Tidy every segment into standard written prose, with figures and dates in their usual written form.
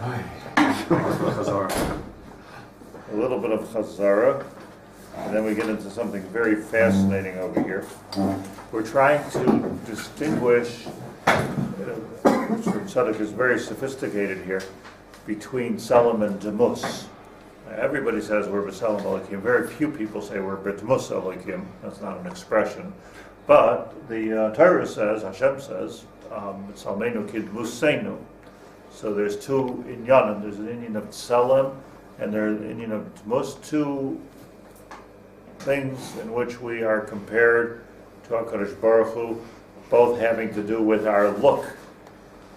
A little bit of chazara, and then we get into something very fascinating over here. We're trying to distinguish, Rav Tzadok is very sophisticated here, between Tselem and Demus. Everybody says we're B'Tselem Elokim. Very few people say we're B'Demus Elokim. That's not an expression. But the Torah says, Hashem says, B'Tselmenu Kidmusenu. So there's two inyanim. There's an inyan of Tselem and there's an inyan of Demus. Two things in which we are compared to HaKadosh Baruch Hu, both having to do with our look.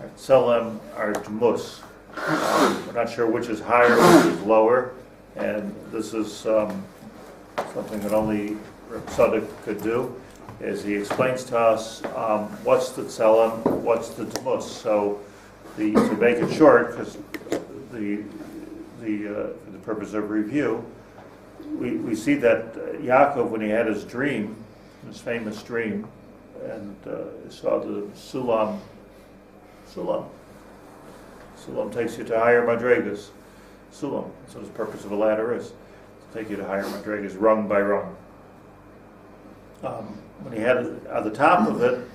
Our Tselem, our Demus. We're not sure which is higher, which is lower, and this is something that only Rav Tzadok could do, is he explains to us what's the Tselem, what's the Demus. So to make it short, because for the purpose of review, we see that Yaakov, when he had his dream, his famous dream, and saw the Sulam takes you to higher madregas. Sulam, that's what the purpose of a ladder is. To take you to higher madregas, rung by rung. When he had it at the top of it,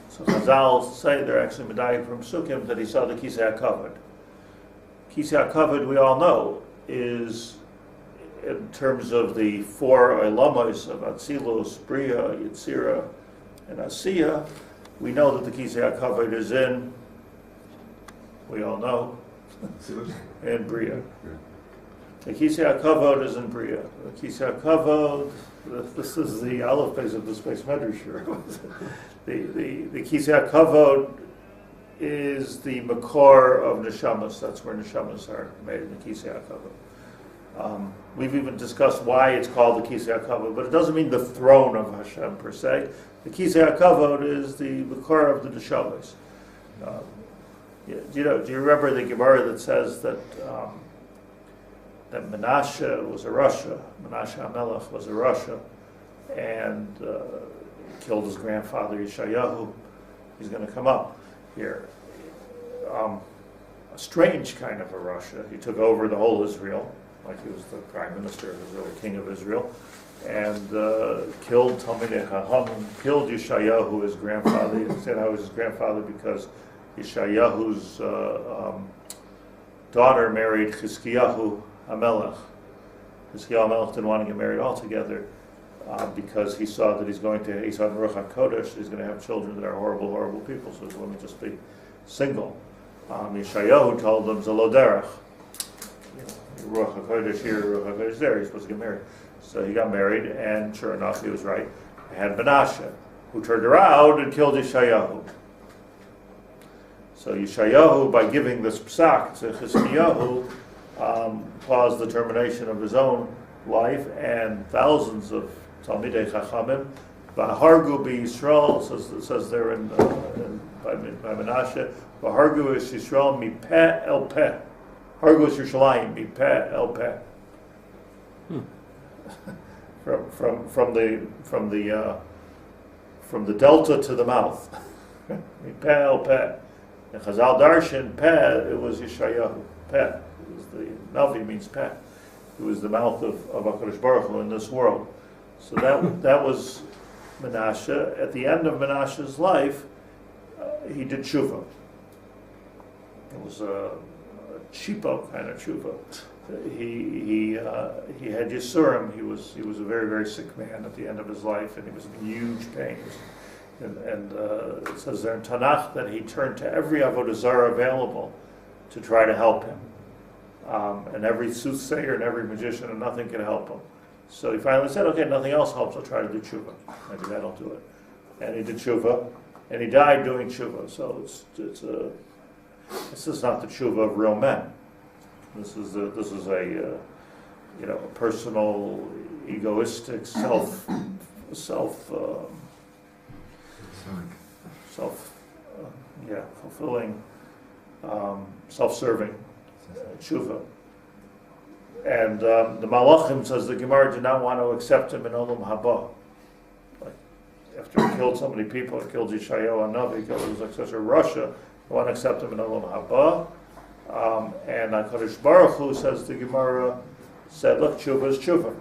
so Chazal say they're actually medayik from Sukkim that he saw the Kisei HaKavod. Kisei HaKavod, we all know, is in terms of the four Oilamos of Atzilus, Bria, Yetzira, and Asiya. We know that the Kisei HaKavod is in, we all know, in Bria. The Kisei HaKavod is in Bria. The Kisei HaKavod, this is the Aleph base of the Space Medrash. The Kisei HaKavod is the Makor of Neshamas. That's where Neshamas are made in the Kisei HaKavod. We've even discussed why it's called the Kisei HaKavod, but it doesn't mean the throne of Hashem per se. The Kisei HaKavod is the Makor of the Neshamas. Do you remember the Gemara that says that that Menashe was a Rasha, Menashe HaMelech was a Rasha, and killed his grandfather Yeshayahu? He's going to come up here. A strange kind of a Rasha. He took over the whole Israel, like he was the prime minister of Israel, the king of Israel, and killed Talmidei Chachamim, killed Yeshayahu, his grandfather. He said how he was his grandfather because Yeshayahu's daughter married Chizkiyahu HaMelech. Chizkiyahu HaMelech didn't want to get married altogether because he saw that he saw in Ruach HaKodesh he's going to have children that are horrible, horrible people, so let me just be single. Yeshayahu told them, Zelo derech. Ruach HaKodesh here, Ruach HaKodesh there, he's supposed to get married. So he got married, and sure enough, he was right. He had Menashe, who turned around and killed Yeshayahu. So Yeshayahu, by giving this psak to Chizkiyahu, caused the termination of his own life, and thousands of Talmidei Chachamim, V'hargu b'Yisrael, says there by Menashe, V'hargu is Yisrael mipeh el peh. Hargu is Yerushalayim mipeh el peh. From the delta to the mouth. Mipeh el peh. And Chazal Darshan, Peh, it was Yeshayahu. Peh. It was the Navi means Peh. It was the mouth of HaKadosh Baruch Hu in this world. So that was Menashe. At the end of Menashe's life, he did tshuva. It was a cheapo kind of tshuva. He had Yisurim. He was a very, very sick man at the end of his life, and he was in huge pains. And it says there in Tanakh that he turned to every avodah zarah available to try to help him. And every soothsayer and every magician, and nothing could help him. So he finally said, okay, nothing else helps, I'll try to do tshuva. Maybe that'll do it. And he did tshuva, and he died doing tshuva. So this is not the tshuva of real men. This is a personal, egoistic, fulfilling, self-serving tshuva. And the Malachim, says the Gemara, did not want to accept him in Olam Haba. Like, after he killed so many people, he killed Yeshayahu HaNavi, he killed his successor Russia, they want to accept him in Olam Haba. And HaKadosh Baruch Hu, says the Gemara, said, look, tshuva is tshuva.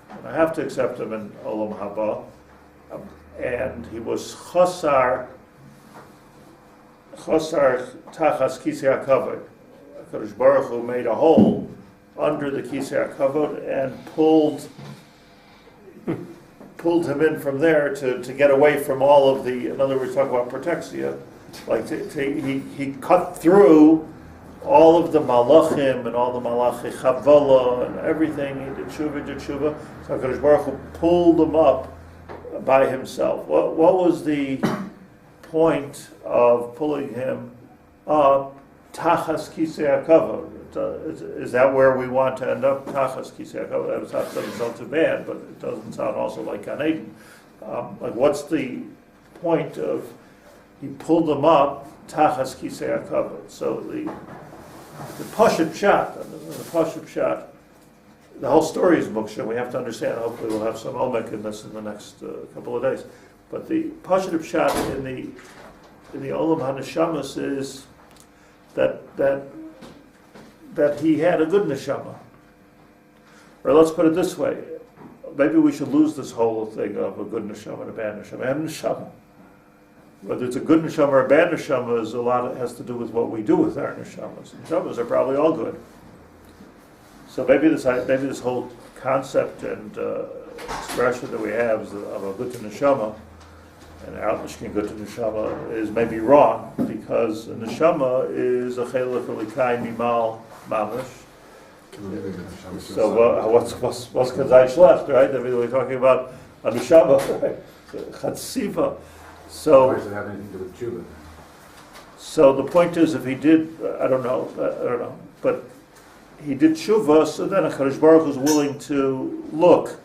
And I have to accept him in Olam Haba. And he was chosar tachas kisei hakavod. HaKadosh Baruch Hu made a hole under the kisei hakavod and pulled him in from there to get away from all of the, in other words, talk about protexia, like he cut through all of the malachim and all the malachi chavola and everything. He did tshuva. So HaKadosh Baruch Hu pulled him up by himself. What was the point of pulling him up? Tachas kisei hakavod. Is that where we want to end up? Tachas kisei hakavod. That doesn't sound too bad, but it doesn't sound also like Gan Eden. Like, what's the point of he pulled them up? Tachas kisei hakavod. So the Pashat Pshat, the whole story is Muksha. We have to understand. Hopefully, we'll have some Omek in this in the next couple of days. But the Pashat Pshat in the Olam HaNeshamas is that he had a good neshama. Or let's put it this way: maybe we should lose this whole thing of a good neshama and a bad neshama. And neshama, whether it's a good neshama or a bad neshama, is has to do with what we do with our neshamas. Neshamas are probably all good. So maybe this whole concept and expression that we have of a good neshama and out mishkin good neshama is maybe wrong, because a neshama is a chelek elikai mimal mamish. So what's kazai left, right? I mean, we're talking about a neshama, right? Chatsiva. So why does it have anything to do with tshuva? So the point is, if he did, I don't know, but he did tshuva, so then HaKadosh Baruch Hu is willing to look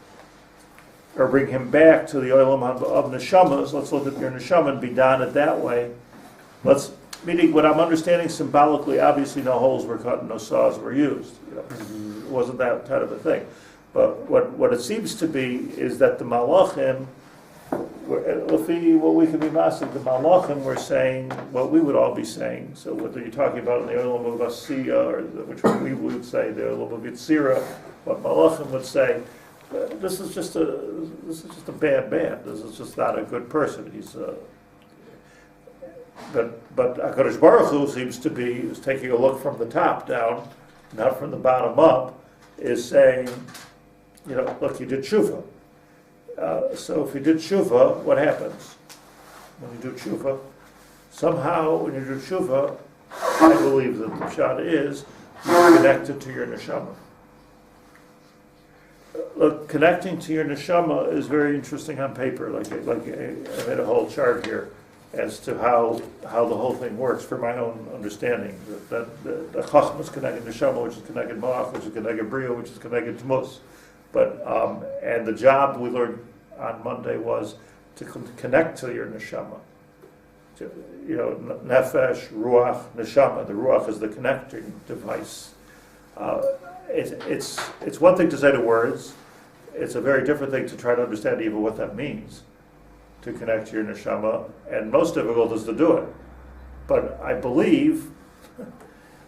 or bring him back to the olam of neshamas. Let's look at your neshama and be done it that way. Meaning, what I'm understanding symbolically, obviously no holes were cut and no saws were used. It wasn't that kind of a thing. But what it seems to be is that the malachim, what we can be massive, the malachim were saying what we would all be saying. So whether you're talking about in the olam of Asiya, or which we would say the olam of Yitzira, what malachim would say, this is just a bad man. This is just not a good person. He's but HaKadosh Baruch Hu seems to be is taking a look from the top down, not from the bottom up, is saying, look, you did tshuva. So if you did tshuva, what happens? When you do tshuva, somehow when you do tshuva, I believe that the pshat is you're connected to your neshama. Look, connecting to your neshama is very interesting on paper. Like I made a whole chart here as to how the whole thing works for my own understanding. That the chachma is connected neshama, which is connected moach, which is connected bria, which is connected tmus. But and the job we learned on Monday was to connect to your neshama. Nefesh, ruach, neshama. The ruach is the connecting device. It's one thing to say the words. It's a very different thing to try to understand even what that means, to connect to your neshama, and most difficult is to do it. But I believe,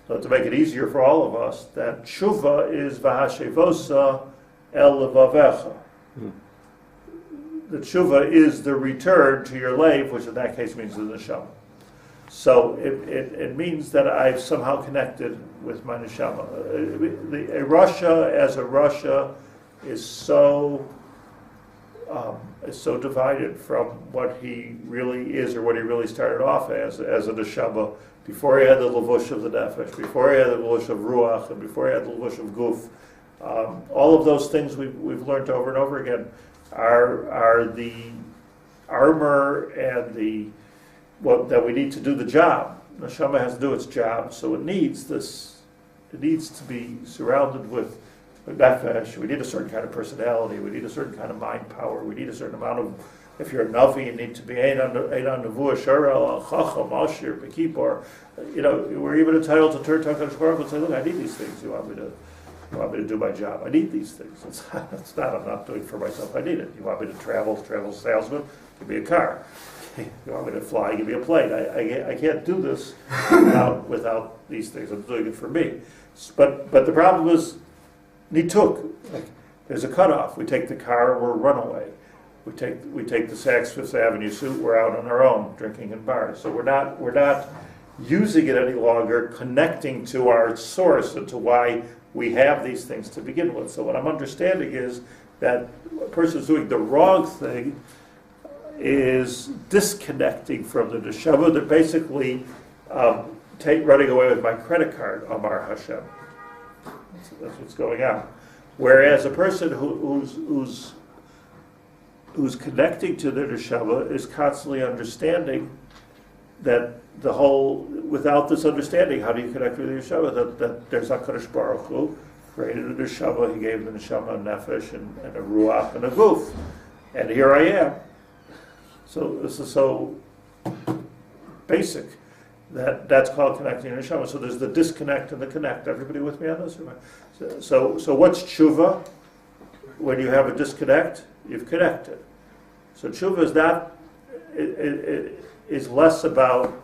so to make it easier for all of us, that tshuva is v'hashevosa el levavecha. The tshuva is the return to your lave, which in that case means the neshama. So it means that I've somehow connected with my neshama. A rasha as a rasha is so divided from what he really is, or what he really started off as a neshama, before he had the levush of the nefesh, before he had the levush of ruach, and before he had the levush of guf. All of those things we've learned over and over again are the armor and that we need to do the job. Neshama has to do its job, so it needs to be surrounded with nefesh. We need a certain kind of personality. We need a certain kind of mind power. We need a certain amount of, if you're a Navi, you need to be Einan Nevuah, Sharel, Chacham, Ashir, Bekipor. We're even entitled to turn to HaKadosh Baruch Hu and say, look, I need these things. You want me to do my job. I need these things. It's not I'm not doing it for myself. I need it. You want me to travel salesman? Give me a car. You want me to fly? Give me a plane. I can't do this without these things. I'm doing it for me. But the problem is nituk. Like, there's a cutoff. We take the car, we're runaway. We take the Saks Fifth Avenue suit. We're out on our own, drinking in bars. So we're not using it any longer, connecting to our source and to why we have these things to begin with. So what I'm understanding is that a person who's doing the wrong thing is disconnecting from the neshama. They're basically running away with my credit card, Amar Hashem. That's what's going on. Whereas a person who's connecting to the neshama is constantly understanding that without this understanding, how do you connect with the neshama? That there's HaKadosh Baruch Hu, created a neshama, he gave the neshama a nefesh and a ruach and a guf. And here I am. So this is so basic that's called connecting to neshama. So there's the disconnect and the connect. Everybody with me on this? So what's tshuva? When you have a disconnect, you've connected. So tshuva is not, it is less about,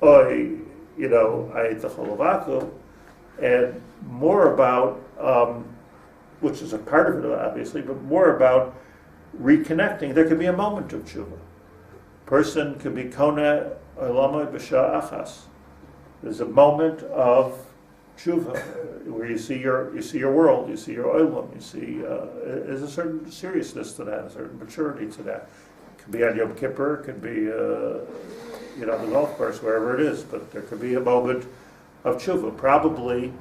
I ate the chol, and more about, which is a part of it obviously, but more about reconnecting. There can be a moment of tshuva. Person could be kona olamai b'sha achas. There's a moment of tshuva where you see your world, you see your olam, you see there's a certain seriousness to that, a certain maturity to that. It could be on Yom Kippur, it could be on the golf course, wherever it is, but there could be a moment of tshuva. Probably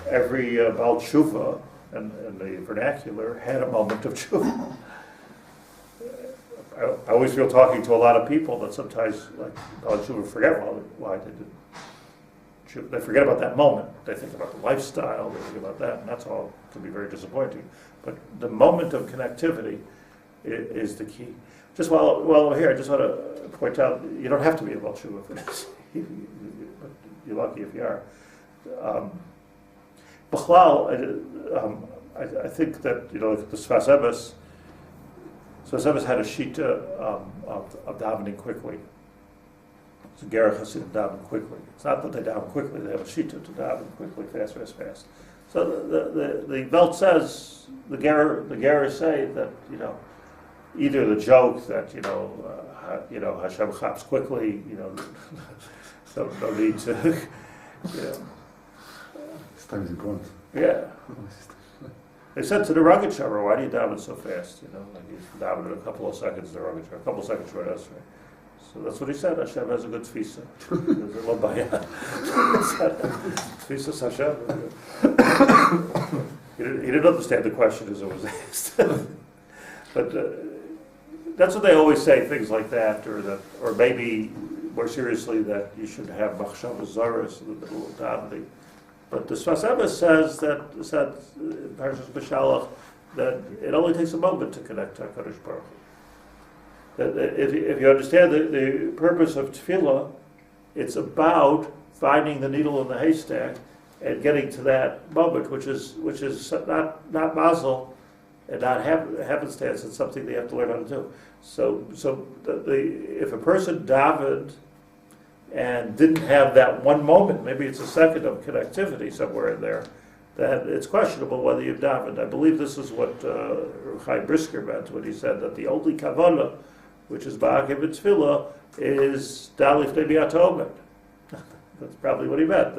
every Baal tshuva and the vernacular had a moment of tshuva. I always feel talking to a lot of people that sometimes, like Baal tshuva, forget why they did tshuva. They forget about that moment. They think about the lifestyle, they think about that, and that's all can be very disappointing. But the moment of connectivity is the key. Just while I'm here, I just want to point out, you don't have to be a Baal tshuva for this. But you're lucky if you are. B'chlal, I think that, the Sfas Emes had a shita of davening quickly. It's a Gerach Hasidim daven quickly. It's not that they daven quickly, they have a shita to daven quickly, fast. So the Welt says, the Gerach say that, either the joke that, Hashem chaps quickly, so no need to, Time is important. Yeah. They said to the rugged shower, why do you daven so fast? Like you daven in a couple of seconds, the rugged shower, a couple of seconds for us, right? So that's what he said. Hashem has a good tfisa. There's a labaya. Tfisa Hashem. He didn't understand the question as it was asked. But that's what they always say, things like that, or maybe more seriously that you should have machshavas zaras in the middle of davening. But the Sfas Emes said in Parashas B'Shalach that it only takes a moment to connect to HaKadosh Baruch Hu. That if you understand the purpose of tefillah, it's about finding the needle in the haystack and getting to that moment, which is not mazel and not happenstance. It's something they have to learn how to do. So if a person davened and didn't have that one moment, maybe it's a second of connectivity somewhere in there, that it's questionable whether you've davened. I believe this is what Chaim Brisker meant when he said that the only kavanah, which is ba'akev tefillah, is dalif nebiat omer. That's probably what he meant.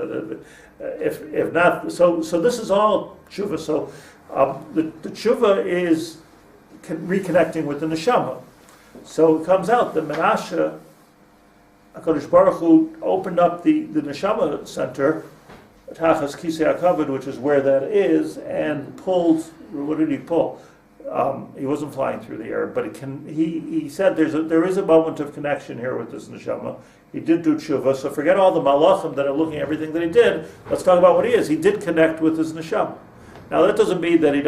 If not, so this is all tshuva. So the tshuva is reconnecting with the neshama. So it comes out that Menashe, HaKadosh Baruch Hu opened up the Neshama center, Tachas Kisei HaKavod, which is where that is, and pulled. What did he pull? He wasn't flying through the air, but he said there is a moment of connection here with this Neshama. He did do tshuva, so forget all the malachim that are looking at everything that he did. Let's talk about what he is. He did connect with his Neshama. Now that doesn't mean that he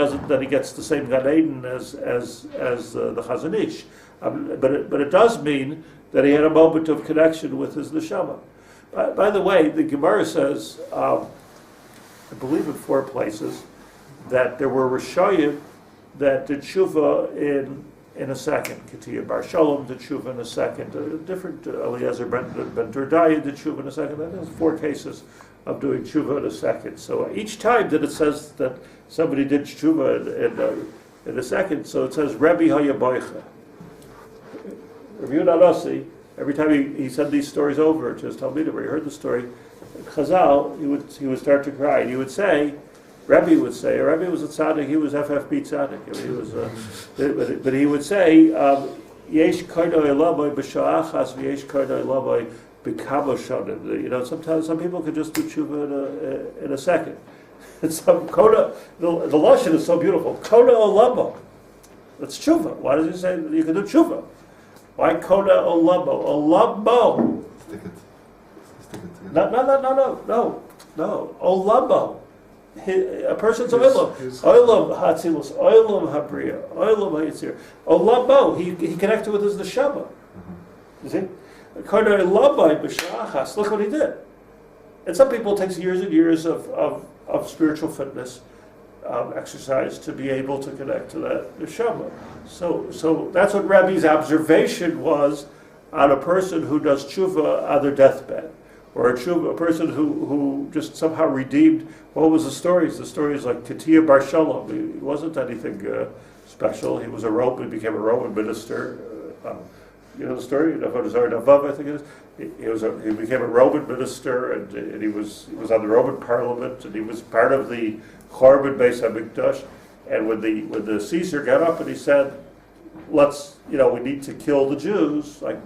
gets the same Gan Eden as the Chazon Ish, but it does mean that he had a moment of connection with his neshama. By the way, the Gemara says, I believe in 4 places, that there were Rishayim that did tshuva in in a second. Ketiyah Bar Shalom did tshuva in a second. Different Eliezer ben Durdaya did tshuva in a second. That is 4 cases of doing tshuva in a second. So each time that it says that somebody did tshuva in a second, so it says Rabbi Hayaboicha. Rabbi Yehuda, every time he said these stories over to his Talmidim, where he heard the story, Chazal, he would start to cry, and he would say, Rabbi was a tzaddik, he was FFB tzaddik. I mean, he was, but he would say, Yesh koidoi elaboi b'sha'achas v'yesh koidoi elaboi b'kamo shonim. You know, sometimes some people could just do tshuva in a second. And some koda, the lashon is so beautiful. Koda olabo. That's tshuva. Why does he say you can do tshuva? Why koda olabo? Olabo. Stick it. No. Olabo. A person's oilam hatzilus, oilam habriya, oilam hayitzir. Olabo, he connected with his neshama. You see, look what he did. And some people it takes years and years of spiritual fitness, exercise to be able to connect to that neshama. So that's what Rabbi's observation was on a person who does tshuva on their deathbed. Or a person who just somehow redeemed. What was the stories? The stories like Ketiyah Bar Shalom. He wasn't anything special. He was he became a Roman minister. You know the story? I think it is. He became a Roman minister, and he was on the Roman Parliament, and he was part of the Chorban Beis HaMikdash. And when the Caesar got up and he said, we need to kill the Jews. Like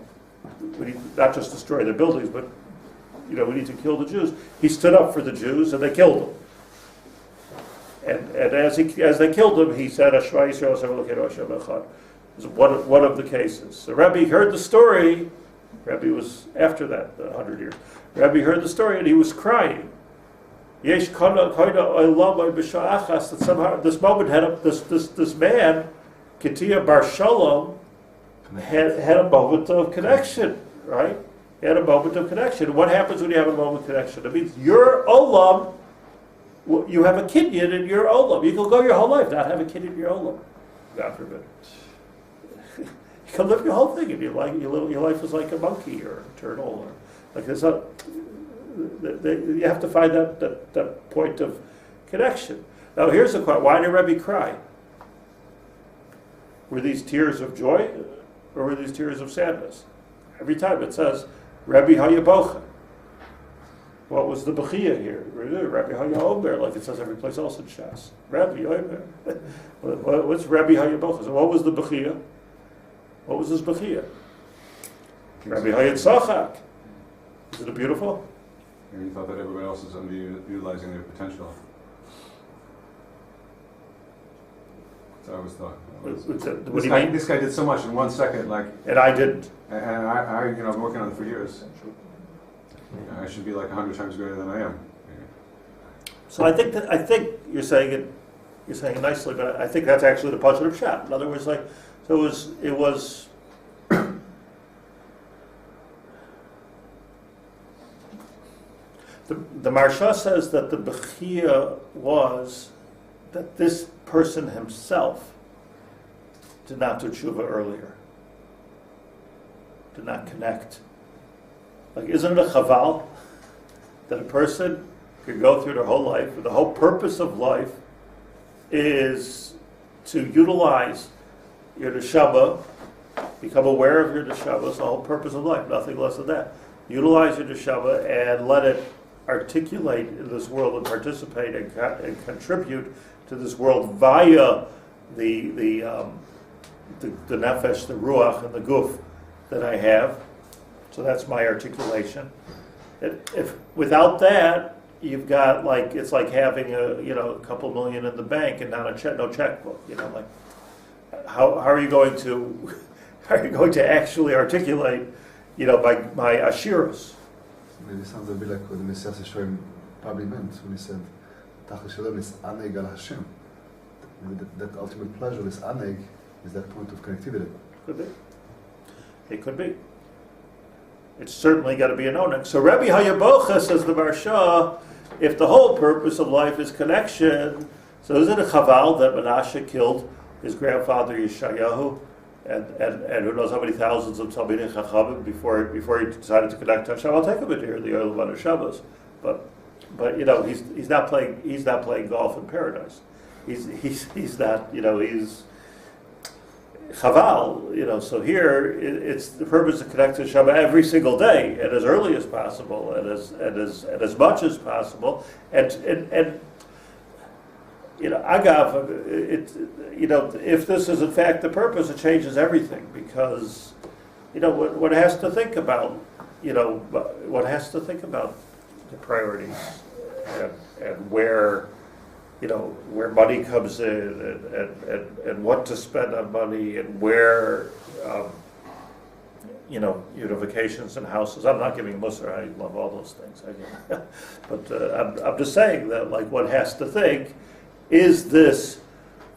we need not just destroy their buildings, but we need to kill the Jews. He stood up for the Jews, and they killed him. And as they killed him, he said, "Ashma Yisrael Hashem Elokeinu Hashem Echad." It was one of the cases. So Rabbi heard the story. Rabbi was after that 100 years. Rabbi heard the story, and he was crying. Yesh koda oilamai b'sha'achas. That somehow this moment had this man, Ketiyah Bar Shalom, had a moment of connection, right? He had a moment of connection. What happens when you have a moment of connection? It means your olam, you have a kinyan in your olam. You can go your whole life not have a kinyan in your olam. God forbid. You can live your whole thing and your life is like a monkey or a turtle or like this. You have to find that point of connection. Now here's the question: why did Rebbe cry? Were these tears of joy or were these tears of sadness? Every time it says Rabbi Hayabocha. What was the Bechia here? Rabbi Haber, like it says every place else in Shas. Rabbi Haber. What's Rabbi Hayabocha? So what was the Bechia? What was his Bechia? Rabbi Hayatzachak. Isn't it beautiful? And he thought that everybody else is underutilizing their potential. That's what I always thought. This guy did so much in 1 second, and I didn't. And I've been working on it for years. I should be like 100 times greater than I am. So I think you're saying it nicely, but I think that's actually the positive shot. In other words, it was. The Marsha says that the Bechia was that this person himself did not do tshuva earlier, did not connect. Isn't it a chaval that a person could go through their whole life, and the whole purpose of life is to utilize your neshama, become aware of your neshama. It's the whole purpose of life, nothing less than that. Utilize your neshama and let it articulate in this world and participate and contribute to this world via the nefesh, the ruach, and the guf that I have. So that's my articulation. If without that, you've got it's like having a couple million in the bank and not no checkbook. How are you going to actually articulate my ashiras? Maybe it sounds a bit like what the Messiah Shoim probably meant when he said, "Tachlis Shalom is aneg al Hashem." That ultimate pleasure is aneg, is that point of connectivity. Could be. It could be. It's certainly got to be an oneg. So Rabbi Hayabocha, says the Marsha, if the whole purpose of life is connection, so is it a chaval that Menashe killed his grandfather Yeshayahu and who knows how many thousands of Talmidei Chachamim before he decided to connect to Hashem. I'll take him in here, the Olam of Neshamas. But he's not playing golf in paradise. He's not, he's Chaval, so here it's the purpose to connect to Hashem every single day and as early as possible and as much as possible and Agav, if this is in fact the purpose, it changes everything because one has to think about one has to think about the priorities and where money comes in and what to spend on money and where vacations and houses. I'm not giving Musar, I love all those things. But I'm just saying that one has to think, is this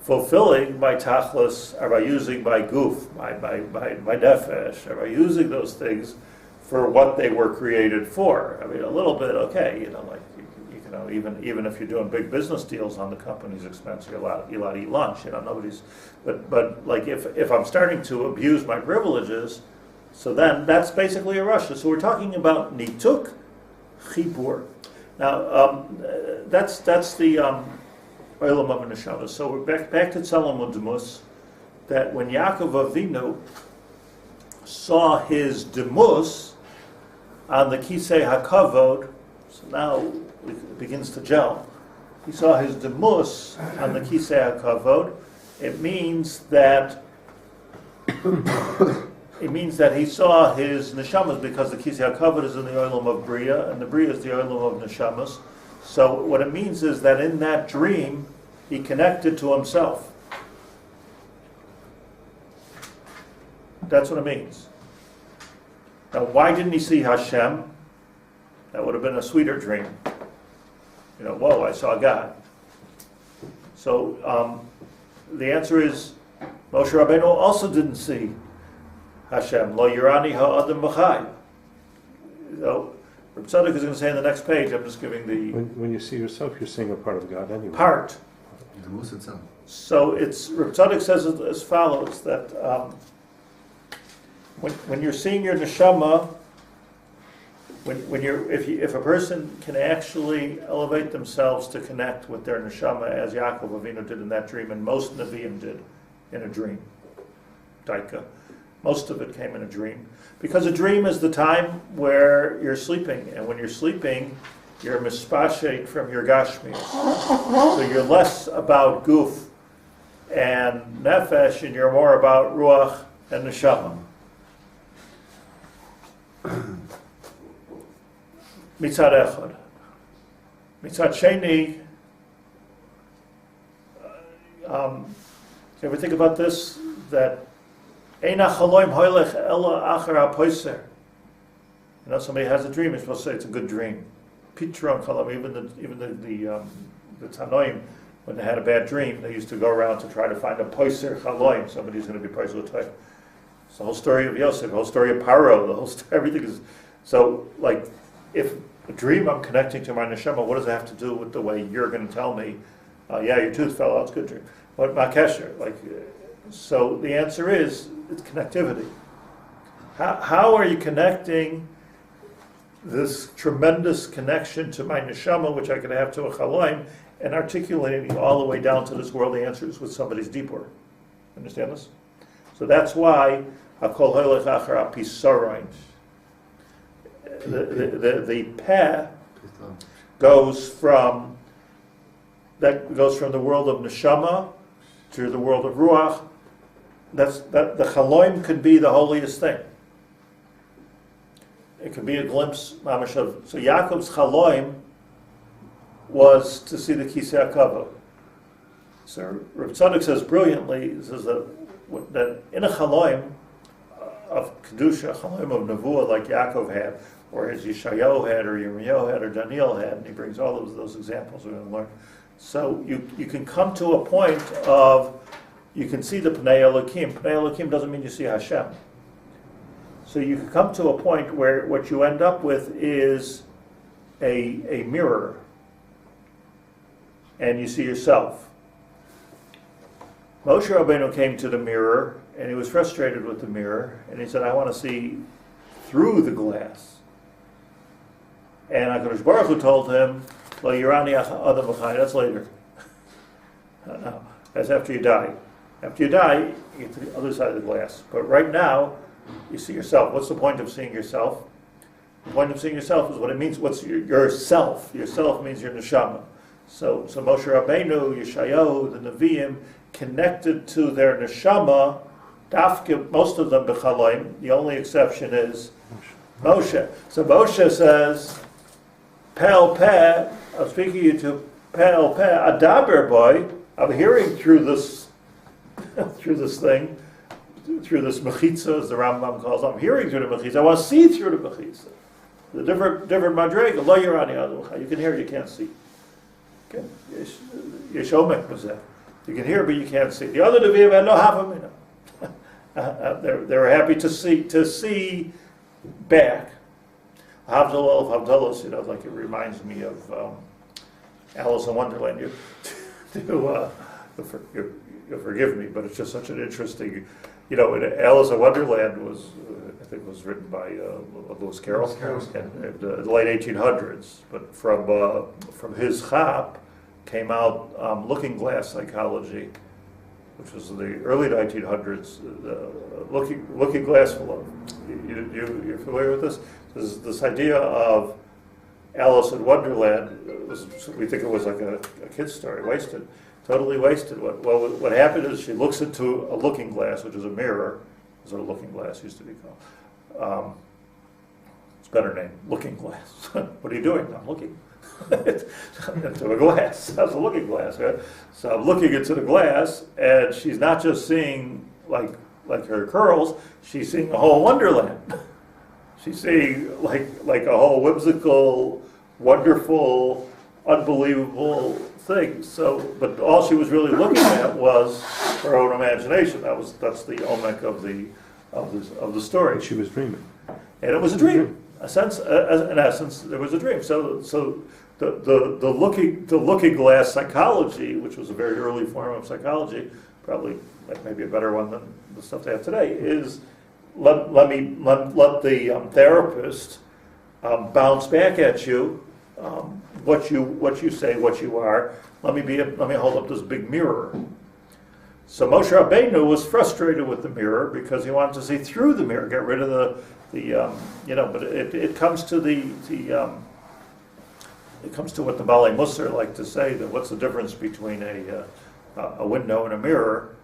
fulfilling my tachlis? Am I using my goof, my nefesh? Am I using those things for what they were created for? I mean, a little bit, okay, even if you're doing big business deals on the company's expense, you're allowed to eat lunch. Nobody's, but if I'm starting to abuse my privileges, so then that's basically a Russia. So we're talking about nituk, chibur. Now that's the Olam of Neshamas. So we're back to Tzalem U'Demus, that when Yaakov Avinu saw his demus on the Kisei HaKavod, so now it begins to gel. He saw his demus on the Kisei HaKavod. It means that he saw his neshamas because the Kisei HaKavod is in the Olam of Bria, and the Bria is the Olam of Neshamas. So what it means is that in that dream, he connected to himself. That's what it means. Now, why didn't he see Hashem? That would have been a sweeter dream. Whoa, I saw God. So the answer is, Moshe Rabeinu also didn't see Hashem. Lo yirani ha'adam b'chai. Rav Tzadok is going to say in the next page, I'm just giving the... When you see yourself, you're seeing a part of God anyway. Part. The most itself. So Rav Tzadok says it as follows, that when you're seeing your neshama, if a person can actually elevate themselves to connect with their neshama, as Yaakov Avinu did in that dream, and most Nevi'im did in a dream, Daika, most of it came in a dream. Because a dream is the time where you're sleeping, and when you're sleeping, you're mispashet from your gashmi. So you're less about guf and nefesh, and you're more about ruach and neshama. Mitzad echad. Mitzad sheni. You ever think about this? That Eina chaloim hoylech ela achar hapoiser. Somebody has a dream. You're supposed to say it's a good dream. Pitron chalom. Even the Tanoim, when they had a bad dream, they used to go around to try to find a poiser chaloim. Somebody's going to be poiser l'toy. It's the whole story of Yosef, the whole story of Paro, the whole story, everything is so. If a dream, I'm connecting to my neshama. What does it have to do with the way you're going to tell me? Your tooth fell out. It's a good dream. What my kesher? So the answer is it's connectivity. How are you connecting this tremendous connection to my neshama, which I can have to a chaloim, and articulating all the way down to this world? The answer is with somebody's deeper. Understand this? So that's why hakol hoylech achar hapisaroin. The peh goes from the world of neshama to the world of ruach. That the chaloim could be the holiest thing. It could be a glimpse, mamash of. So Yaakov's chaloim was to see the Kisei HaKavod. So Rav Tzadok says brilliantly, says that in a chaloim of kedusha, chaloim of nevuah like Yaakov had, or as Yeshayahu had, or Yirmiyahu had, or Daniel had, and he brings all of those examples we're going to learn. So you can come to a point of, you can see the Pnei Elokim. Pnei Elokim doesn't mean you see Hashem. So you can come to a point where what you end up with is a mirror, and you see yourself. Moshe Rabeinu came to the mirror and he was frustrated with the mirror, and he said, I want to see through the glass. And HaKadosh Baruch Hu told him, well, you're on the other Machai, that's later. No, that's after you die. After you die, you get to the other side of the glass. But right now, you see yourself. What's the point of seeing yourself? The point of seeing yourself is what it means. What's your self? Your self means your neshama. So Moshe Rabeinu, Yeshayahu, the Nevi'im, connected to their neshama, dafke, most of them b'chalaim. The only exception is Moshe. So Moshe says, Pel Peh, I'm speaking to you to Pel Peh, Adaber boy, I'm hearing through this thing, through this mechitza, as the Rambam calls it. I'm hearing through the mechitza. I want to see through the mechitza. The different madrega, lo yirani, you can hear, you can't see. Okay? Yeshomek was that. You can hear, but you can't see. The other Nevi'im had no havamina. They were happy to see back. Havdalah of Havdalahs, like it reminds me of Alice in Wonderland. You'll forgive me, but it's just such an interesting, Alice in Wonderland was, I think, was written by Lewis Carroll in the late 1800s. But from his chap came out Looking Glass Psychology, which was in the early 1900s. Looking Glass, you're familiar with this? This idea of Alice in Wonderland, we think it was like a kid's story, wasted. Totally wasted. What happened is she looks into a looking glass, which is a mirror. That's what a looking glass used to be called. It's a better name, looking glass. What are you doing? I'm looking into a glass. That's a looking glass, right? So I'm looking into the glass, and she's not just seeing like her curls. She's seeing a whole wonderland. She's seeing like a whole whimsical, wonderful, unbelievable thing. So, but all she was really looking at was her own imagination. That's the omek of the story. She was dreaming, and it was a dream. In essence, there was a dream. So the looking glass psychology, which was a very early form of psychology, probably like maybe a better one than the stuff they have today, is let the therapist bounce back at you. What you say, what you are. Let me hold up this big mirror. So Moshe Rabeinu was frustrated with the mirror because he wanted to see through the mirror, get rid of the But it comes to it comes to what the Balei Musar like to say, that what's the difference between a window and a mirror?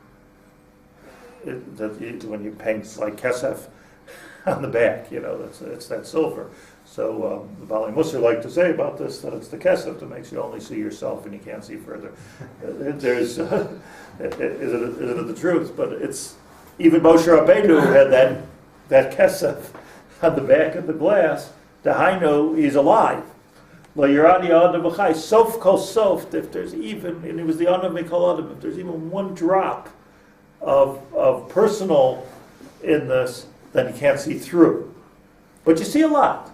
When you paint like kesef on the back, it's that silver. So the Balei Musar like to say about this that it's the kesef that makes you only see yourself and you can't see further. Is it the truth? But it's even Moshe Rabeinu had that kesef on the back of the glass. Dahainu, he's alive. Lo yirani adam b'chai sof kol sof. If there's even, and it was the adam mikol adam, if there's even one drop of personal in this, then you can't see through. But you see a lot.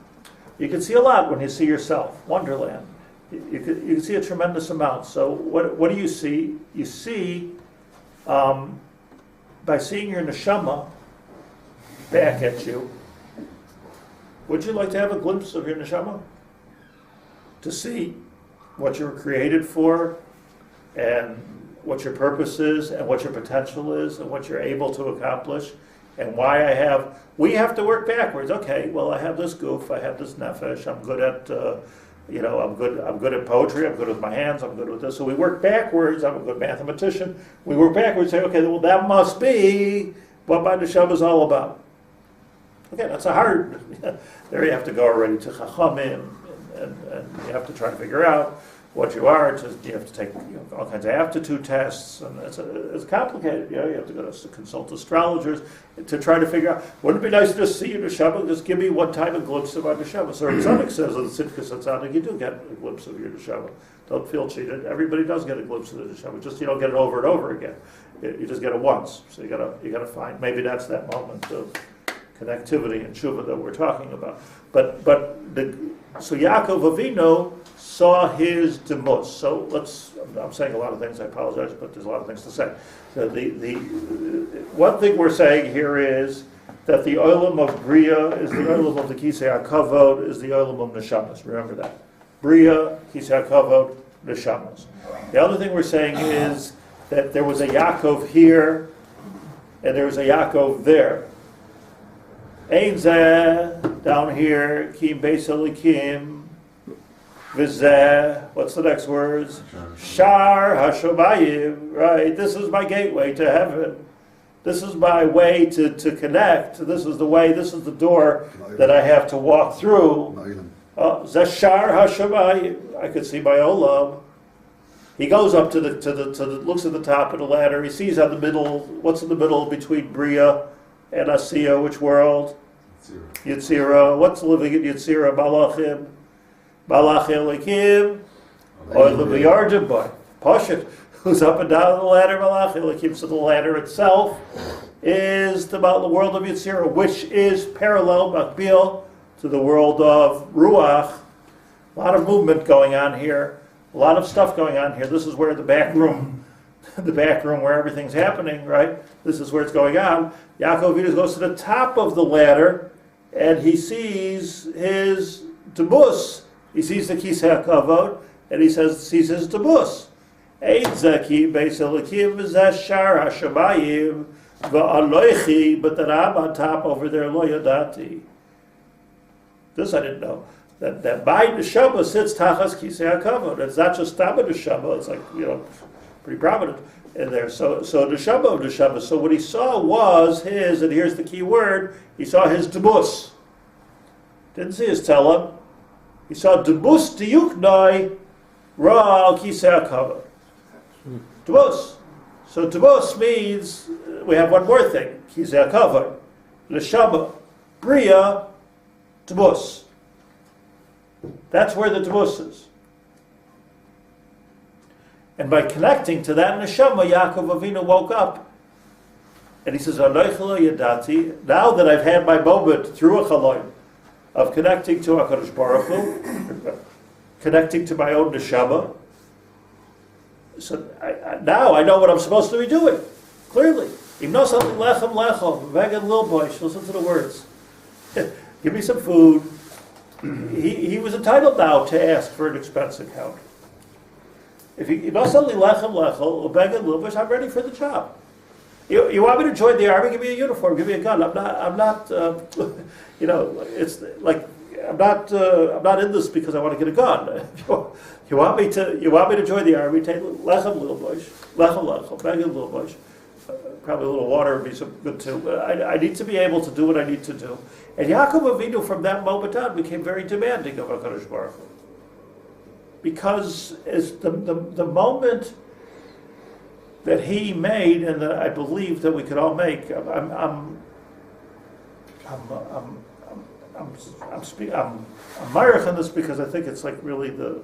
You can see a lot when you see yourself. Wonderland. You can see a tremendous amount. So what do you see? You see, by seeing your neshama back at you, would you like to have a glimpse of your neshama? To see what you were created for, and what your purpose is, and what your potential is, and what you're able to accomplish, and why we have to work backwards. Okay, well, I have this goof, I have this nefesh, I'm good at, I'm good at poetry, I'm good with my hands, I'm good with this. So we work backwards. I'm a good mathematician. We work backwards, say, okay, well, that must be what my neshama is all about. Okay, that's a hard, there you have to go already to Chachamim, and you have to try to figure out what you are. You have to take all kinds of aptitude tests, and it's complicated. You have to go to consult astrologers to try to figure out. Wouldn't it be nice to just see your neshama? Just give me one time a glimpse of our neshama. So Rav Tzadok says in the Tzidkas Hatzadik, you do get a glimpse of your neshama. Don't feel cheated. Everybody does get a glimpse of the neshama. Just you don't get it over and over again. You just get it once. So you gotta find. Maybe that's that moment of connectivity and tshuva that we're talking about. So Yaakov Avinu saw his demos. So I'm I'm saying a lot of things, I apologize, but there's a lot of things to say. So the one thing we're saying here is that the olam of Bria is the olam of the Kisei HaKavod, is the olam of Neshamas. Remember that. Bria, Kisei HaKavod, Neshamas. The other thing we're saying is that there was a Yaakov here, and there was a Yaakov there. Ein zeh, down here, Kim Beis Elikim, V'zeh, what's the next words? Shar HaShamayim, right? This is my gateway to heaven. This is my way to connect. This is the way, this is the door that I have to walk through. Zeh Shar HaShamayim, I could see my olam. He goes up to the looks at the top of the ladder. He sees on the middle, what's in the middle between Bria and Asiya, which world? Yitzira. What's living in Yitzira? Malachim. Malach Elikim. Oil of the Yardim boy. Pashit, who's up and down the ladder, Malach Elikim. So the ladder itself is the world of Yitzira, which is parallel, makbil, to the world of Ruach. A lot of movement going on here. A lot of stuff going on here. This is where the back room where everything's happening, right? This is where it's going on. Yaakov Avinu goes to the top of the ladder, and he sees his debus. He sees the Kisei HaKavod, and he sees his debus. Ein zeki beis elikim v'zeh shar hashamayim v'aloichi, but then I'm on top over there, lo yadati. This I didn't know. That by Neshamas sits Tachas Kisei HaKavod. It's not just Tama Neshama, it's like, pretty prominent in there. So Neshama of Neshama. So what he saw was his, and here's the key word, he saw his debus. Didn't see his telam. He saw debus diyuknoi ra Kisei HaKavod. Debus. So debus means, we have one more thing, Kisei HaKavod. Neshama, Bria, debus. That's where the debus is. And by connecting to that neshama, Yaakov Avinu woke up. And he says, Yadati, now that I've had my moment through a chaloim of connecting to HaKadosh Baruch Hu, connecting to my own neshama, so now I know what I'm supposed to be doing, clearly. Listen to the words. Give me some food. He was entitled now to ask for an expense account. If I'm ready for the job. You want me to join the army? Give me a uniform. Give me a gun. I'm not. It's like I'm not in this because I want to get a gun. You want me to join the army? Take lechem little bush, beg a little bush. Probably a little water would be some good too. But I need to be able to do what I need to do. And Yaakov Avinu from that moment on became very demanding of HaKadosh Baruch Hu. Because as the moment that he made, and that I believe that we could all make, I'm marich on this because I think it's like really the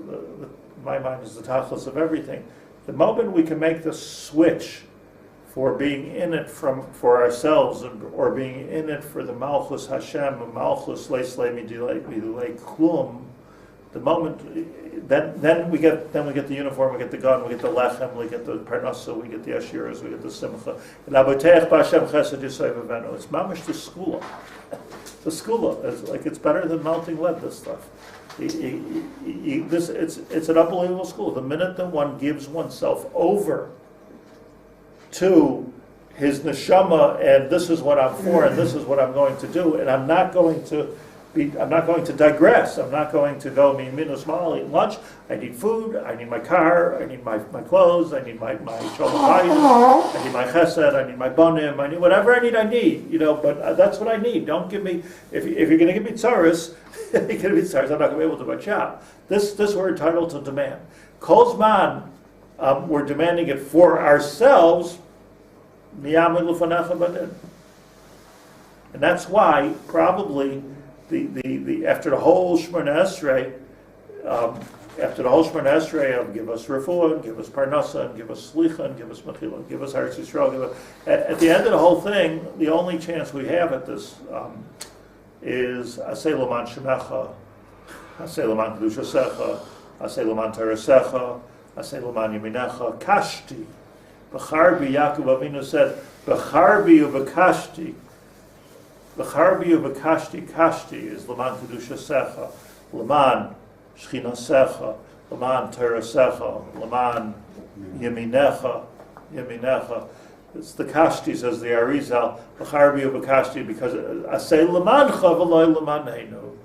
my mind is the tachlis of everything. The moment we can make the switch for being in it for ourselves, or being in it for the Malchus Hashem, Malchus Leislei Midulei Klum, the moment then we get the uniform, we get the gun, we get the lechem, we get the parnasa, we get the ashiras, we get the simcha. And Aboteich B'Hashem Chesed Yisrael V'Venu. It's mamish the skula. The skula is like it's better than melting lead. This stuff. It's an unbelievable school. The minute that one gives oneself over to his neshama, and this is what I'm for, and this is what I'm going to do, and I'm not going to digress. I'm not going to go minus mal, eat lunch. I need food. I need my car. I need my clothes. I need my shalom bayis. I need my chesed. I need my bonim. I need whatever I need. But that's what I need. Don't give me if you're going to give me tzaras, you're going to be tzaras. I'm not going to be able to do my job. This we're entitled to demand. Kol zman, we're demanding it for ourselves. And that's why probably the after the whole Shemona Esrei, of give us refuah, give us parnasa, give us slicha, give us mechila, give us Eretz Yisrael. At the end of the whole thing, the only chance we have at this is asay l'man shemecha, asay l'man kedushasecha, asay l'man terasecha, Asay Laman Yaminecha Kashti. B'charbi, Yaakov Avinu said, B'charbi u'b'kashti. B'charbi u'b'kashti, Kashti is Laman Kedushasecha, Laman Shchinasecha, Laman Terasecha, Laman Yaminecha, It's the Kashti, says the Arizal, B'charbi u'b'kashti, because Asay Lamancha v'loy Lamanheinu.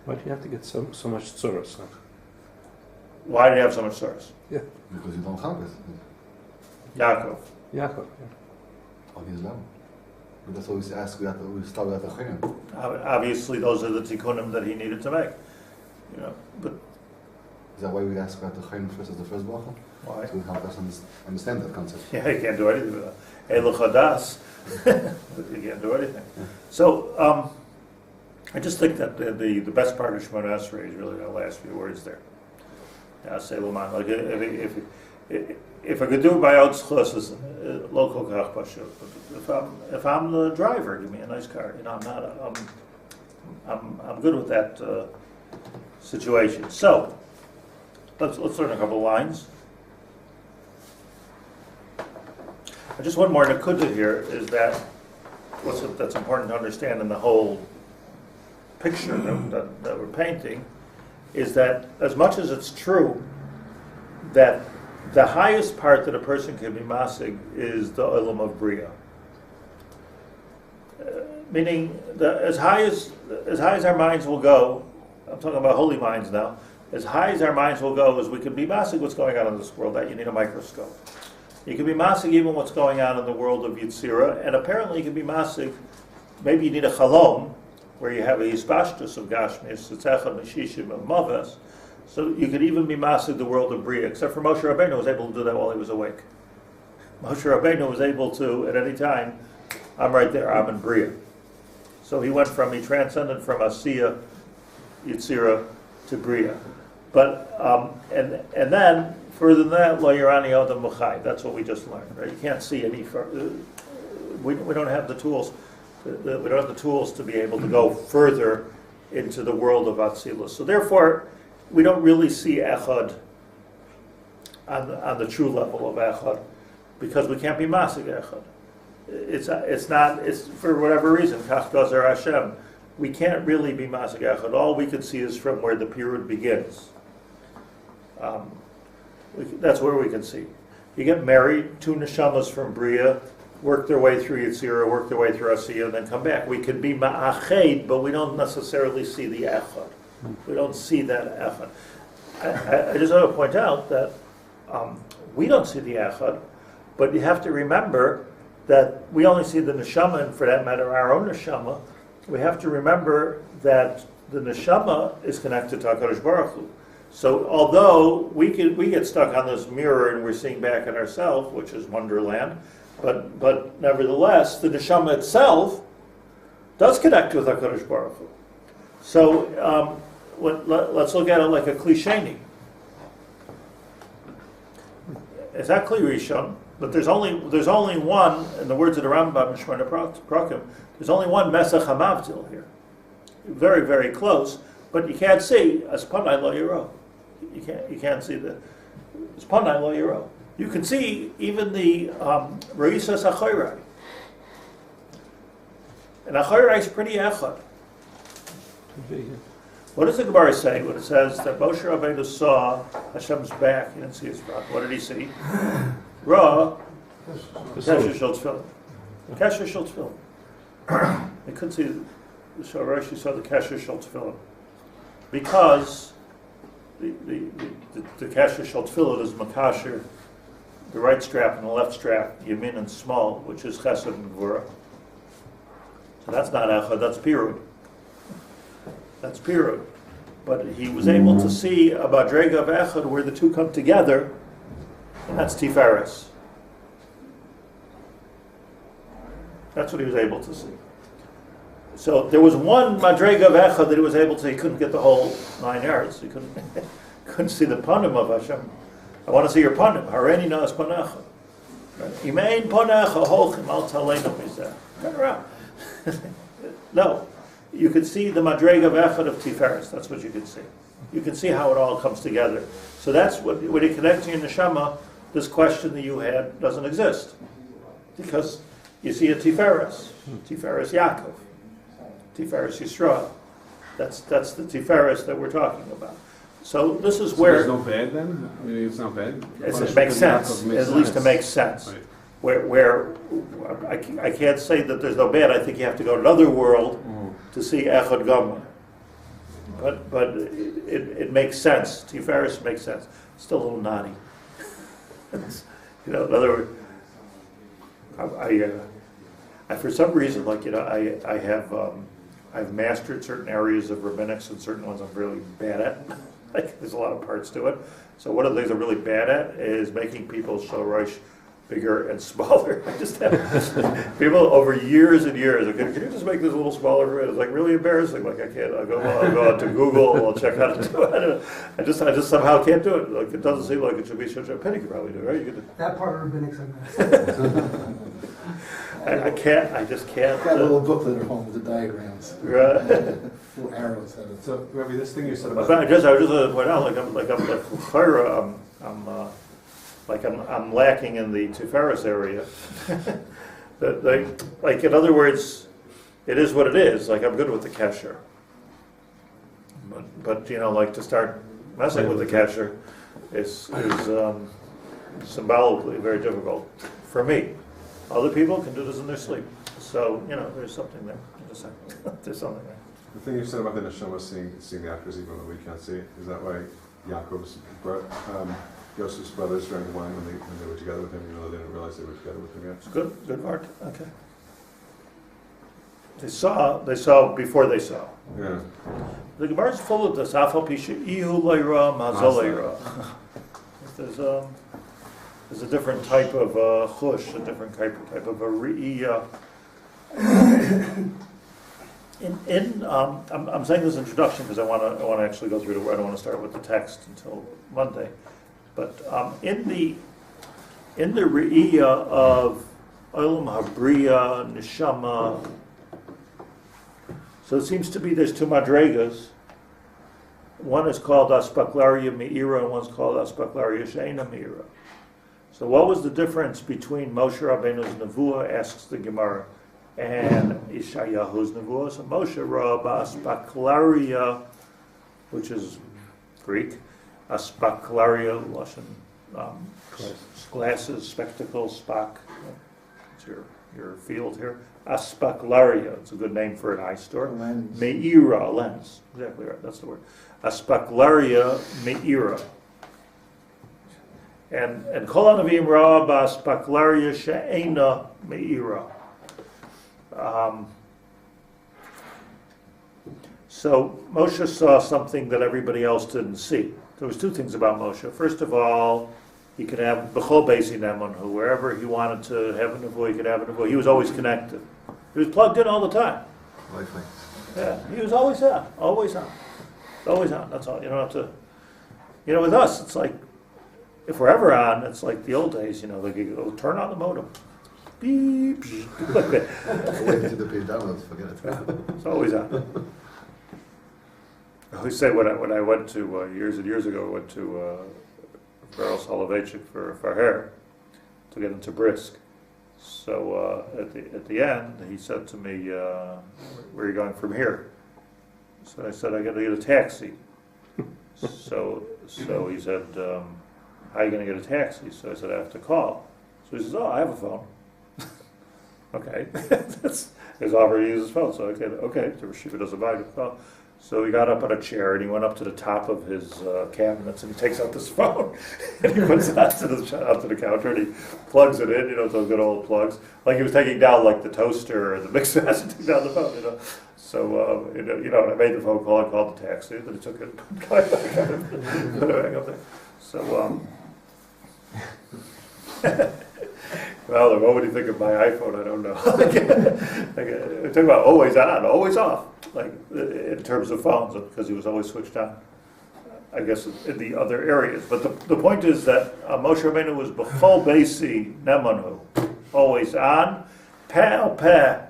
Why do you have to get so much tzuros? Why do you have so much source? Yeah. Because you don't have it Yaakov. Yaakov. on his level. But that's what we ask. We start with the Obviously, those are the tikkunim that he needed to make. But is that why we ask about the chayim first as the first bracha? why? To help us understand that concept. Yeah, you can't do anything with that. Elu chadas, but you can't do anything. So I just think that the best part of Shemona Esrei is really the last few words there. Say Laman. Like if I could do it by out schus, local kach pashut. If I'm the driver, give me a nice car. I'm good with that situation. So let's learn a couple lines. Just one more nakuda here is that that's important to understand in the whole picture that we're painting is that as much as it's true that the highest part that a person can be masig is the olam of bria, meaning as high as our minds will go. I'm talking about holy minds now. As high as our minds will go, as we can be masig what's going on in this world. That you need a microscope. You can be masig even what's going on in the world of Yitzira, and apparently you can be masig. Maybe you need a chalom, where you have a hispashtus of gashmis, tzechad, meshishim, and maves. So you could even be masig the world of bria, except for Moshe Rabeinu was able to do that while he was awake. Moshe Rabeinu was able to, at any time, I'm right there, I'm in bria. So he transcended from asiya, Yitzira, to bria. But, and then, further than that, lo yirani adam muchai. That's what we just learned, right? You can't see any further. We don't have the tools. We don't have the tools to be able to go further into the world of Atzilus. So therefore, we don't really see Echad on the true level of Echad, because we can't be Masig Echad. It's for whatever reason, Kach Gazer Hashem, we can't really be Masig Echad. All we can see is from where the period begins. That's where we can see. You get married, two neshamas from Bria, work their way through Yitzira, work their way through Asiya, and then come back. We can be ma'ached, but we don't necessarily see the echad. We don't see that echad. I just want to point out that we don't see the echad, but you have to remember that we only see the neshama, and for that matter, our own neshama. We have to remember that the neshama is connected to HaKadosh Baruch Hu. So although we get stuck on this mirror and we're seeing back at ourselves, which is Wonderland, but nevertheless, the neshama itself does connect with HaKadosh Baruch Hu. So let's look at it like a klisheni. It's not kli rishon, but there's only one, in the words of the Rambam in Shemona Prakim, there's only one mesach hamavdil here. Very, very close, but you can't see as panai lo yiro. You can't see the as panai lo yiro. You can see even the Reisas Achorai. And Achorai is pretty echad. What does the Gemara say when it says that Moshe Rabeinu saw Hashem's back? He didn't see his front. What did he see? Ra, Kesher Shel Tefillin. Kesher Shel Tefillin. He couldn't see the Shoresh, he saw the Kesher Shel Tefillin. Because the Kesher Shel Tefillin is Makasher, the right strap and the left strap, Yamin and Small, which is Chesed and Gvura. So that's not Echad, that's Pirud. That's Pirud. But he was able to see a Madrega of Echad where the two come together, and that's Tiferes. That's what he was able to see. So there was one Madrega of Echad that he was able to, he couldn't get the whole 9 yards. He couldn't see the panim of Hashem. I want to see your panim. Hareni nas panecha. Imein panecha holchim al taleinu mizeh. Turn around. No. You could see the Madrega of Echad of Tiferes. That's what you could see. You can see how it all comes together. So that's when you connect to your neshama, this question that you had doesn't exist. Because you see a Tiferes Yaakov, Tiferes Yisrael. That's the Tiferes that we're talking about. So this is where... there's no bad then? I mean, it's not bad? it makes sense. At least it makes sense. Right. Where I can't say that there's no bad. I think you have to go to another world to see Echad Gomer. But it makes sense. Tiferes makes sense. Still a little naughty. In other words, I for some reason, I've mastered certain areas of rabbinics and certain ones I'm really bad at. There's a lot of parts to it. So one of the things I'm really bad at is making people's shorosh bigger and smaller. I just have people over years and years. Okay, can you just make this a little smaller for me? It's really embarrassing. I can't. I'll go out to Google. I'll check how to do it. I just somehow can't do it. It doesn't seem like it should be such a Penny could probably do it, right? You could do. That part of rabbinics I I can't. I just can't. I've got a little booklet at home with the diagrams. Right. Little arrows at it. So, Rabbi, this thing you said about... I was just point out, I'm lacking in the Tiferes area. In other words, it is what it is. I'm good with the kesher, but to start messing with the kesher is symbolically very difficult for me. Other people can do this in their sleep. So there's something there. There's something there. The thing you said about the Neshamas seeing the actors even though we can't see, is that why Yosef's brothers drank wine when they were together with him, even though they didn't realize they were together with him yet? It's good part. Okay. They saw before they saw. Yeah. The Gemara is full of this. Ihu leira, mazal leira. There's a different type of chush, a different type of a re'iyah. I'm saying this introduction because I want to actually go through I don't want to start with the text until Monday. But in the re'iyah of Olam Habriya, Neshama, so it seems to be there's two madregas. One is called Aspaklaria Me'ira and one's called Aspaklaria She'ena Me'ira. So what was the difference between Moshe Rabeinu's Nevuah, asks the Gemara, and Ishayahu's Nevuah? So Moshe Rabba Aspaklaria, which is Greek, Aspaklaria, Lashon, glasses, spectacles, spak, it's your field here. Aspaklaria, it's a good name for an eye store. Lens. Me'ira, lens, exactly right, that's the word. Aspaklaria Me'ira. And Kol HaNavim Ra Ba'aspaklaria She'ena Me'ira. So Moshe saw something that everybody else didn't see. There was two things about Moshe. First of all, he could have B'chol Beisi Nemanhu, wherever he wanted to have a nevuah, he could have a nevuah. He was always connected. He was plugged in all the time. Wi-Fi. Yeah, he was always on, always on, always on. That's all. You don't have to. With us, it's like if we're ever on, it's like the old days. They go turn on the modem. Beep. Like that. Wait until the page downloads. Forget it. It's always on. I always say when I went to years and years ago, I went to Beryl Soloveitchik for hair to get into Brisk. So at the end, he said to me, "Where are you going from here?" So I said, "I got to get a taxi." So he said, "How are you going to get a taxi?" So I said, "I have to call." So he says, "Oh, I have a phone." Okay, his offer to use his phone. So I said, "Okay." So Rashiva doesn't mind a phone. So he got up on a chair and he went up to the top of his cabinets and he takes out this phone and he puts it onto the counter and he plugs it in, those good old plugs. Like he was taking down like the toaster or the mixer has to take down the phone, So, I made the phone call, I called the taxi, then he took it, put it back up there. So, well, what would you think of my iPhone? I don't know. Talk about always on, always off, like in terms of phones, because he was always switched on. I guess in the other areas. But the point is that Moshe Rabeinu was b'chol beisi nemanhu, always on, peh al peh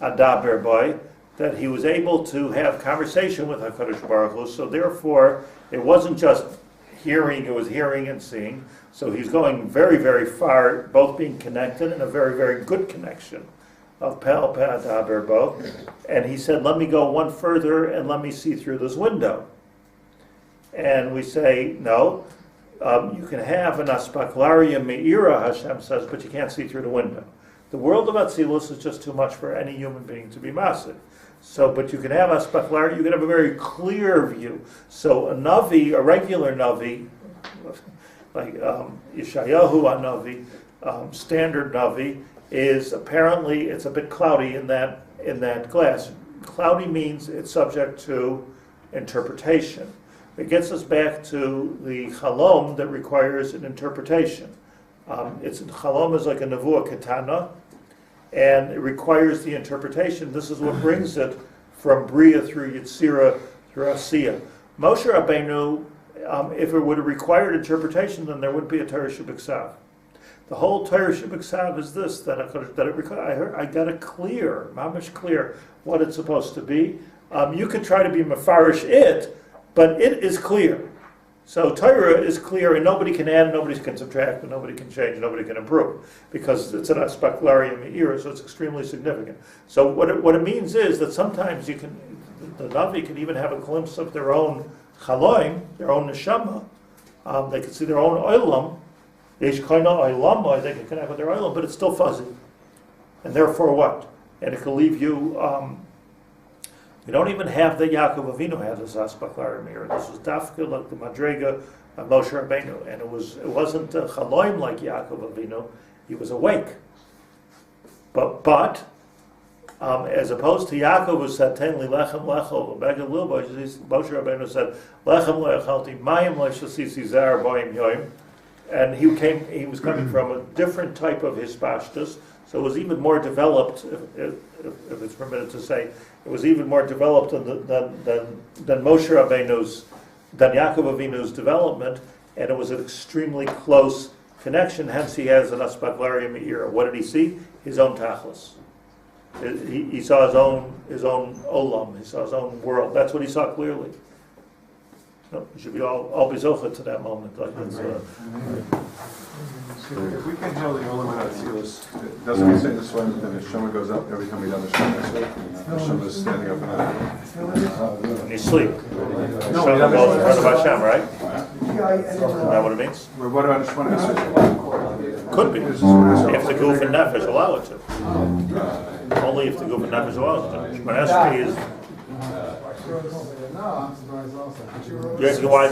adaber boy. that he was able to have conversation with HaKadosh Baruch Hu, so therefore it wasn't just hearing, it was hearing and seeing. So he's going very, very far, both being connected and a very, very good connection of Pel, Daber, both. And he said, let me go one further and let me see through this window. And we say, no, you can have an aspaklaria me'ira, Hashem says, but you can't see through the window. The world of Atzilus is just too much for any human being to be massive. So, but you can have aspaklaria, you can have a very clear view. So a Navi, a regular Navi, like Yeshayahu Navi, standard Navi, is apparently, it's a bit cloudy in that glass. Cloudy means it's subject to interpretation. It gets us back to the chalom that requires an interpretation. Chalom is like a nevuah katana, and it requires the interpretation. This is what brings it from Bria through Yetzirah through Asiyah. Moshe Rabeinu, if it would have required interpretation, then there would be a Torah Shebiksav. The whole Torah Shebiksav is this, that I got it clear, mamish clear, what it's supposed to be. You could try to be mafarish it, but it is clear. So Torah is clear, and nobody can add, nobody can subtract, and nobody can change, nobody can improve, because it's an aspectarium me'ira, so it's extremely significant. So what it means is that sometimes the Navi can even have a glimpse of their own chaloim, their own neshama. They can see their own oilam. They can connect with their oilam, but it's still fuzzy. And therefore what? And it can leave you. We don't even have that Yaakov Avinu had this aspectarium me'ira. This was dafka like the madrega of Moshe Rabeinu, and it wasn't chaloim like Yaakov Avinu. He was awake. But as opposed to Yaakov, who said, "Ten li lechem lechol," Moshe Rabeinu said, "Lechem lechalti mayim leishasisi zar boim yoim," and he was coming from a different type of hispashtus, so it was even more developed, if it's permitted to say, it was even more developed than Moshe Rabeinu's, than Yaakov Avinu's development, and it was an extremely close connection. Hence, he has an aspaklaria me'ira. What did he see? His own tachlis. He saw his own olam. He saw his own world. That's what he saw clearly. No, we should be all be zocha to that moment. Like this. If we can handle the olam and atzilus, doesn't it say this one that the Neshama goes up every time we done the Neshama? Neshama is standing up and out. When you sleep, Neshama goes in front of Hashem, right? Is that what it means? Well, what about Neshama? Could be. If the goof and nefesh allow it to. Only if the goof and nefesh allows it to. Shmoneh Esrei is. You're asking why is it